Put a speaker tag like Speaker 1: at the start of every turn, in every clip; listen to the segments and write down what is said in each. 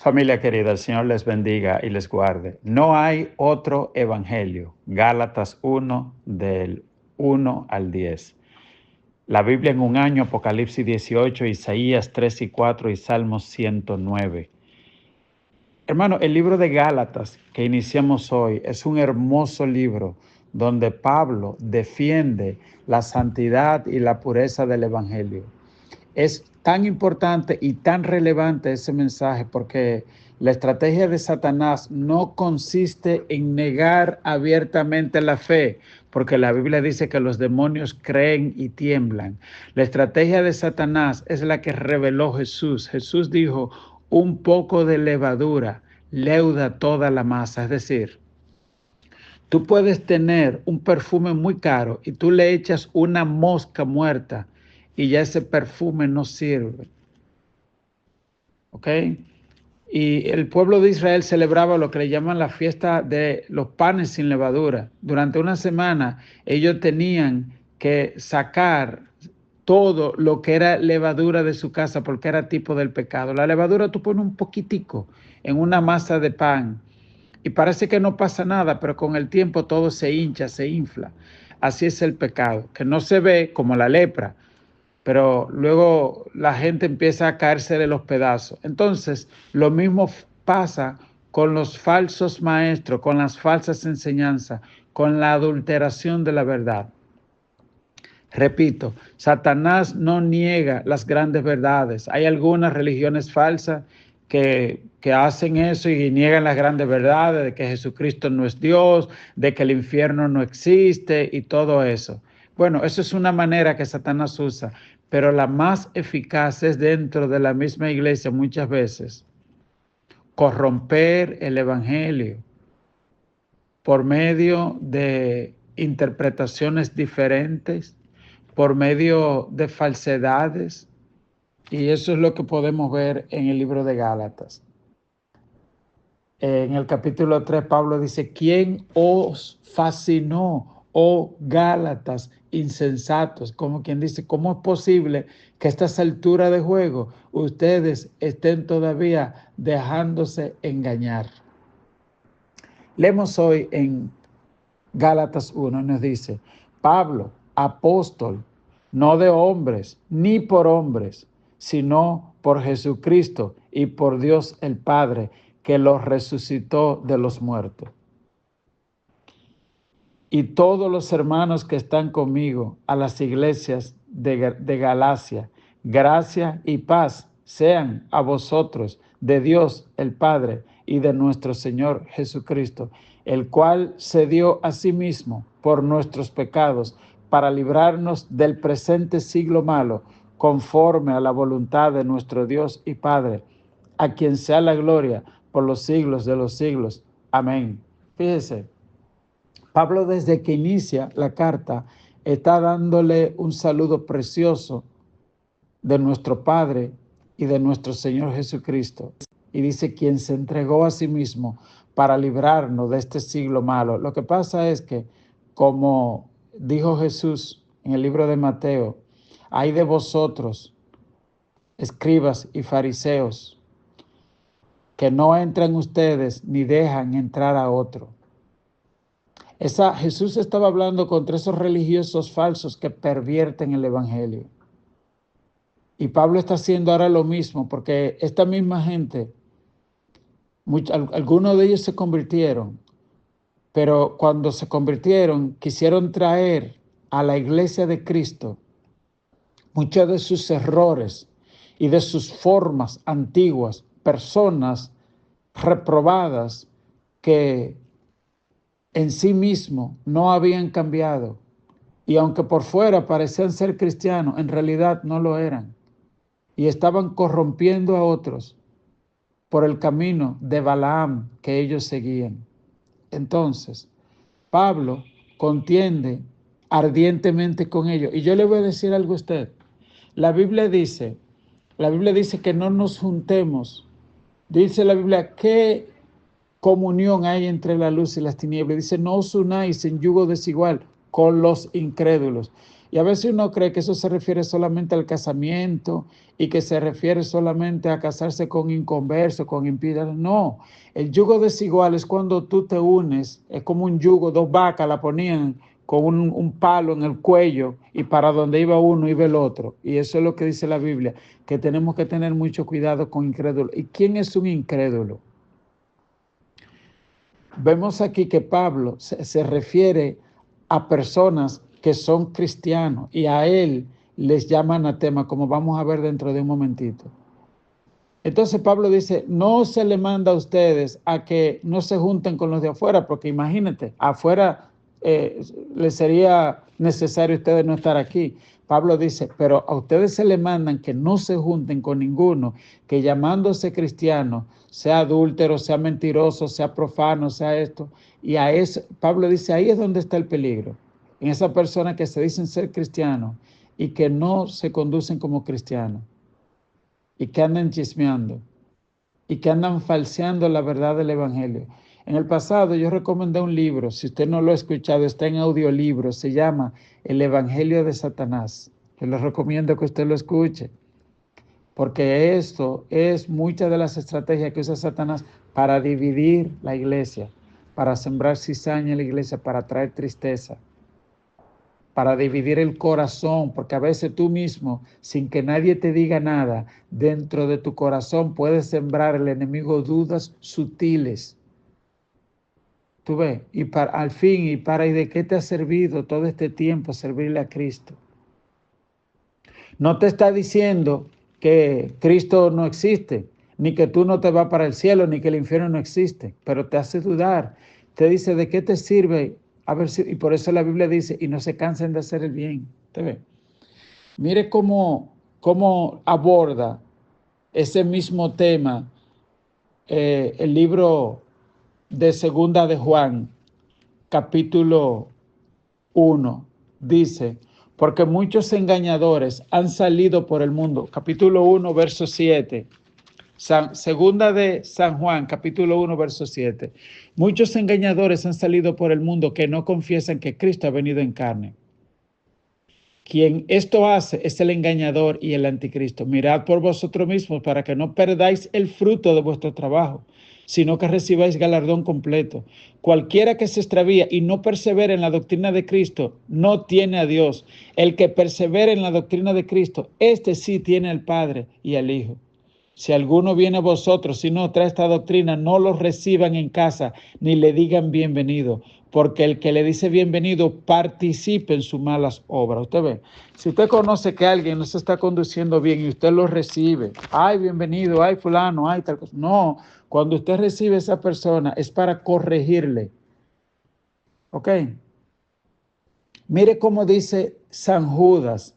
Speaker 1: Familia querida, el Señor les bendiga y les guarde. No hay otro evangelio. Gálatas 1, del 1 al 10. La Biblia en un año, Apocalipsis 18, Isaías 3 y 4 y Salmos 109. Hermano, el libro de Gálatas que iniciamos hoy es un hermoso libro donde Pablo defiende la santidad y la pureza del evangelio. Es tan importante y tan relevante ese mensaje porque la estrategia de Satanás no consiste en negar abiertamente la fe, porque la Biblia dice que los demonios creen y tiemblan. La estrategia de Satanás es la que reveló Jesús. Jesús dijo, un poco de levadura leuda toda la masa, es decir, tú puedes tener un perfume muy caro y tú le echas una mosca muerta y ya ese perfume no sirve. ¿Ok? Y el pueblo de Israel celebraba lo que le llaman la fiesta de los panes sin levadura. Durante una semana ellos tenían que sacar todo lo que era levadura de su casa porque era tipo del pecado. La levadura tú pones un poquitico en una masa de pan y parece que no pasa nada, pero con el tiempo todo se hincha, se infla. Así es el pecado, que no se ve como la lepra, pero luego la gente empieza a caerse de los pedazos. Entonces, lo mismo pasa con los falsos maestros, con las falsas enseñanzas, con la adulteración de la verdad. Repito, Satanás no niega las grandes verdades. Hay algunas religiones falsas que hacen eso y niegan las grandes verdades de que Jesucristo no es Dios, de que el infierno no existe y todo eso. Bueno, eso es una manera que Satanás usa, pero la más eficaz es dentro de la misma iglesia muchas veces corromper el evangelio por medio de interpretaciones diferentes, por medio de falsedades, y eso es lo que podemos ver en el libro de Gálatas. En el capítulo 3, Pablo dice, ¿quién os fascinó, oh Gálatas insensatos? Como quien dice, ¿cómo es posible que a estas alturas de juego ustedes estén todavía dejándose engañar? Leemos hoy en Gálatas 1, nos dice, Pablo, apóstol, no de hombres, ni por hombres, sino por Jesucristo y por Dios el Padre, que los resucitó de los muertos. Y todos los hermanos que están conmigo a las iglesias de Galacia, gracia y paz sean a vosotros de Dios el Padre y de nuestro Señor Jesucristo, el cual se dio a sí mismo por nuestros pecados para librarnos del presente siglo malo, conforme a la voluntad de nuestro Dios y Padre, a quien sea la gloria por los siglos de los siglos. Amén. Fíjese, Pablo desde que inicia la carta está dándole un saludo precioso de nuestro Padre y de nuestro Señor Jesucristo. Y dice, quien se entregó a sí mismo para librarnos de este siglo malo. Lo que pasa es que, como dijo Jesús en el libro de Mateo, hay de vosotros, escribas y fariseos, que no entran ustedes ni dejan entrar a otro. Jesús estaba hablando contra esos religiosos falsos que pervierten el evangelio. Y Pablo está haciendo ahora lo mismo, porque esta misma gente, algunos de ellos se convirtieron, pero cuando se convirtieron quisieron traer a la iglesia de Cristo muchos de sus errores y de sus formas antiguas, personas reprobadas que en sí mismo no habían cambiado. Y aunque por fuera parecían ser cristianos, en realidad no lo eran. Y estaban corrompiendo a otros por el camino de Balaam que ellos seguían. Entonces, Pablo contiende ardientemente con ellos. Y yo le voy a decir algo a usted. La Biblia dice que no nos juntemos. Dice la Biblia, ¿qué comunión hay entre la luz y las tinieblas? Dice, no os unáis en yugo desigual con los incrédulos. Y a veces uno cree que eso se refiere solamente al casamiento y que se refiere solamente a casarse con inconversos, con impíos. No, el yugo desigual es cuando tú te unes, es como un yugo, dos vacas la ponían con un palo en el cuello y para donde iba uno iba el otro. Y eso es lo que dice la Biblia, que tenemos que tener mucho cuidado con incrédulos. ¿Y quién es un incrédulo? Vemos aquí que Pablo se refiere a personas que son cristianos y a él les llama anatema, como vamos a ver dentro de un momentito. Entonces Pablo dice, no se le manda a ustedes a que no se junten con los de afuera, porque imagínate, afuera les sería necesario a ustedes no estar aquí. Pablo dice, pero a ustedes se le mandan que no se junten con ninguno, que llamándose cristiano, sea adúltero, sea mentiroso, sea profano, sea esto. Y a eso, Pablo dice, ahí es donde está el peligro, en esas personas que se dicen ser cristianos y que no se conducen como cristianos, y que andan chismeando, y que andan falseando la verdad del Evangelio. En el pasado yo recomendé un libro, si usted no lo ha escuchado, está en audiolibro, se llama El Evangelio de Satanás. Yo les recomiendo que usted lo escuche, porque esto es muchas de las estrategias que usa Satanás para dividir la iglesia, para sembrar cizaña en la iglesia, para traer tristeza, para dividir el corazón, porque a veces tú mismo, sin que nadie te diga nada, dentro de tu corazón puedes sembrar el enemigo dudas sutiles. Tú ves, y al fin, ¿y de qué te ha servido todo este tiempo servirle a Cristo? No te está diciendo que Cristo no existe, ni que tú no te vas para el cielo, ni que el infierno no existe, pero te hace dudar. Te dice, ¿de qué te sirve? A ver si, y por eso la Biblia dice, y no se cansen de hacer el bien. ¿Te ves? Mire cómo aborda ese mismo tema el libro de Segunda de Juan, capítulo 1. Dice, porque muchos engañadores han salido por el mundo. Capítulo 1, verso 7. Segunda de San Juan, capítulo 1, verso 7. Muchos engañadores han salido por el mundo que no confiesan que Cristo ha venido en carne. Quien esto hace es el engañador y el anticristo. Mirad por vosotros mismos para que no perdáis el fruto de vuestro trabajo, sino que recibáis galardón completo. Cualquiera que se extravía y no persevera en la doctrina de Cristo, no tiene a Dios. El que persevera en la doctrina de Cristo, este sí tiene al Padre y al Hijo. Si alguno viene a vosotros y no trae esta doctrina, no los reciban en casa, ni le digan bienvenido, porque el que le dice bienvenido participe en sus malas obras. Usted ve, si usted conoce que alguien no se está conduciendo bien y usted lo recibe, ay, bienvenido, ay, fulano, ay, tal cosa. No, cuando usted recibe a esa persona es para corregirle. ¿Ok? Mire cómo dice San Judas,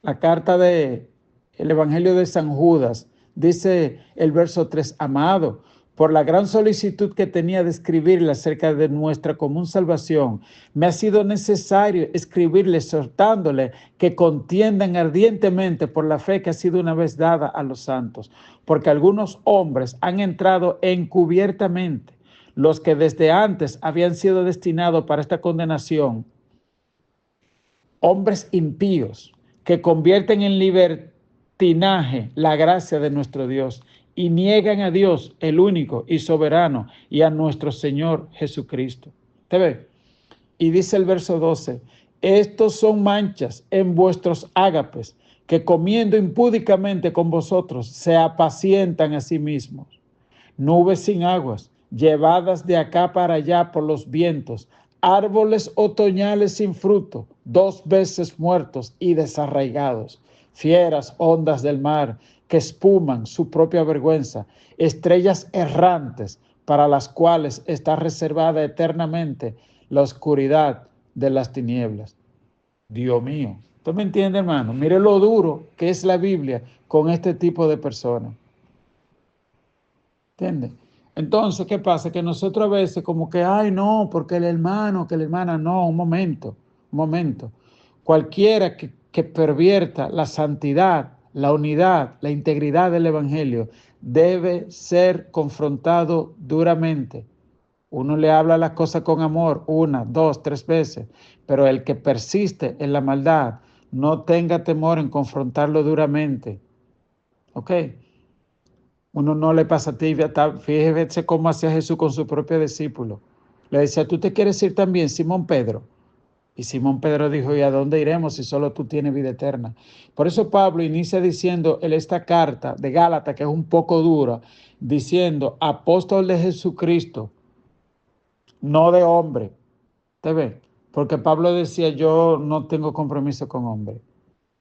Speaker 1: la carta de el Evangelio de San Judas, dice el verso 3, amado, por la gran solicitud que tenía de escribirle acerca de nuestra común salvación, me ha sido necesario escribirle exhortándole que contiendan ardientemente por la fe que ha sido una vez dada a los santos, porque algunos hombres han entrado encubiertamente, los que desde antes habían sido destinados para esta condenación, hombres impíos que convierten en libertinaje la gracia de nuestro Dios y niegan a Dios, el único y soberano, y a nuestro Señor Jesucristo. ¿Te ve? Y dice el verso 12, estos son manchas en vuestros ágapes, que comiendo impúdicamente con vosotros se apacientan a sí mismos. Nubes sin aguas, llevadas de acá para allá por los vientos, árboles otoñales sin fruto, 2 veces muertos y desarraigados, fieras ondas del mar que espuman su propia vergüenza, estrellas errantes para las cuales está reservada eternamente la oscuridad de las tinieblas. Dios mío, ¿usted me entiende, hermano? Mire lo duro que es la Biblia con este tipo de personas. ¿Entiende? Entonces, ¿qué pasa? Que nosotros a veces como que, ay, no, porque el hermano, que la hermana, no, un momento. Cualquiera que pervierta la santidad, la unidad, la integridad del Evangelio, debe ser confrontado duramente. Uno le habla las cosas con amor, 1, 2, 3 veces, pero el que persiste en la maldad, no tenga temor en confrontarlo duramente. ¿Ok? Uno no le pasa a ti, fíjese cómo hacía Jesús con su propio discípulo. Le decía, ¿tú te quieres ir también, Simón Pedro? Y Simón Pedro dijo, ¿y a dónde iremos si solo tú tienes vida eterna? Por eso Pablo inicia diciendo en esta carta de Gálatas, que es un poco dura, diciendo, apóstol de Jesucristo, no de hombre. ¿Te ves? Porque Pablo decía, yo no tengo compromiso con hombre.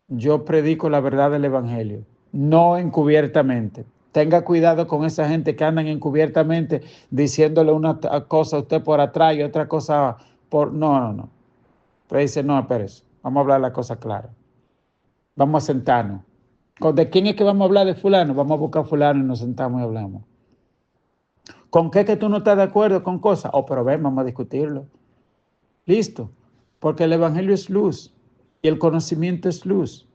Speaker 1: Yo predico la verdad del Evangelio, no encubiertamente. Tenga cuidado con esa gente que andan encubiertamente diciéndole una cosa a usted por atrás y otra cosa por... No, no, no. Pero dice, no, espérese, vamos a hablar la cosa clara. Vamos a sentarnos. ¿De quién es que vamos a hablar? De fulano. Vamos a buscar a fulano y nos sentamos y hablamos. ¿Con qué que tú no estás de acuerdo con cosas? Oh, pero ven, vamos a discutirlo. Listo. Porque el Evangelio es luz y el conocimiento es luz.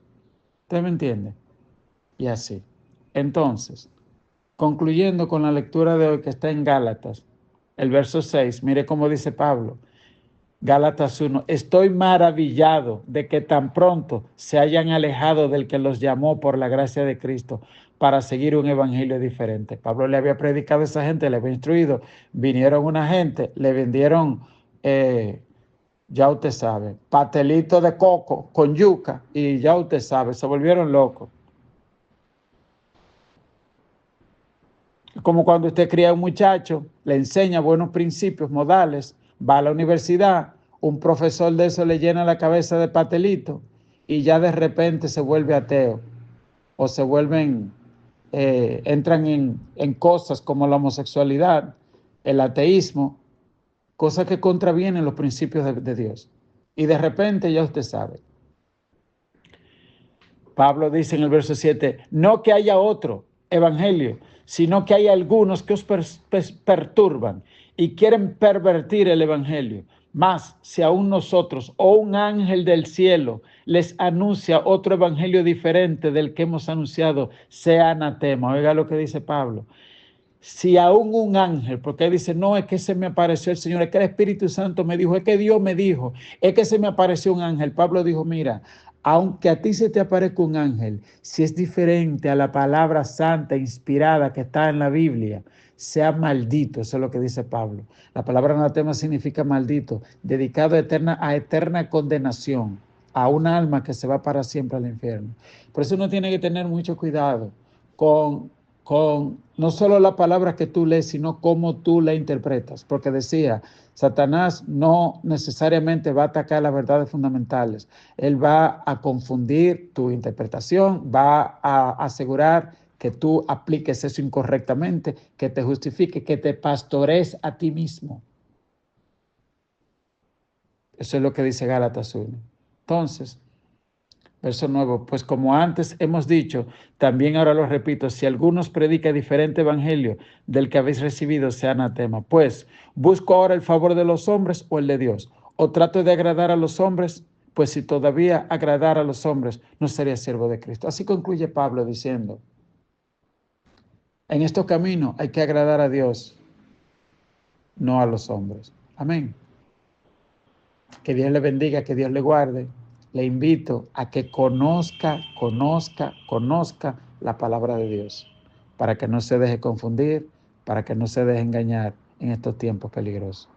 Speaker 1: ¿Usted me entiende? Y así. Entonces, concluyendo con la lectura de hoy que está en Gálatas, el verso 6, mire cómo dice Pablo. Gálatas 1, estoy maravillado de que tan pronto se hayan alejado del que los llamó por la gracia de Cristo para seguir un evangelio diferente. Pablo le había predicado a esa gente, le había instruido, vinieron una gente, le vendieron, ya usted sabe, pastelito de coco con yuca y ya usted sabe, se volvieron locos. Como cuando usted cría a un muchacho, le enseña buenos principios, modales, va a la universidad, un profesor de eso le llena la cabeza de pastelito y ya de repente se vuelve ateo o se vuelven, entran en cosas como la homosexualidad, el ateísmo, cosas que contravienen los principios de Dios. Y de repente ya usted sabe. Pablo dice en el verso 7, no que haya otro evangelio, sino que hay algunos que os perturban y quieren pervertir el evangelio. Mas si aún nosotros o un ángel del cielo les anuncia otro evangelio diferente del que hemos anunciado, sea anatema. Oiga lo que dice Pablo. Si aún un ángel, porque él dice, no, es que se me apareció el Señor, es que el Espíritu Santo me dijo, es que Dios me dijo, es que se me apareció un ángel. Pablo dijo, mira, aunque a ti se te aparezca un ángel, si es diferente a la palabra santa, inspirada que está en la Biblia, sea maldito. Eso es lo que dice Pablo. La palabra anatema significa maldito, dedicado a eterna condenación, a un alma que se va para siempre al infierno. Por eso uno tiene que tener mucho cuidado con no solo la palabra que tú lees, sino cómo tú la interpretas. Porque decía, Satanás no necesariamente va a atacar las verdades fundamentales. Él va a confundir tu interpretación, va a asegurar que tú apliques eso incorrectamente, que te justifique, que te pastorees a ti mismo. Eso es lo que dice Gálatas 1. Entonces, verso 9, pues como antes hemos dicho, también ahora lo repito, si algunos predica diferente evangelio del que habéis recibido, sea anatema. Pues, ¿busco ahora el favor de los hombres o el de Dios? ¿O trato de agradar a los hombres? Pues si todavía agradara a los hombres, no sería siervo de Cristo. Así concluye Pablo diciendo, en estos caminos hay que agradar a Dios, no a los hombres. Amén. Que Dios le bendiga, que Dios le guarde. Le invito a que conozca la palabra de Dios, para que no se deje confundir, para que no se deje engañar en estos tiempos peligrosos.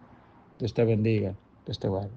Speaker 1: Dios te bendiga, Dios te guarde.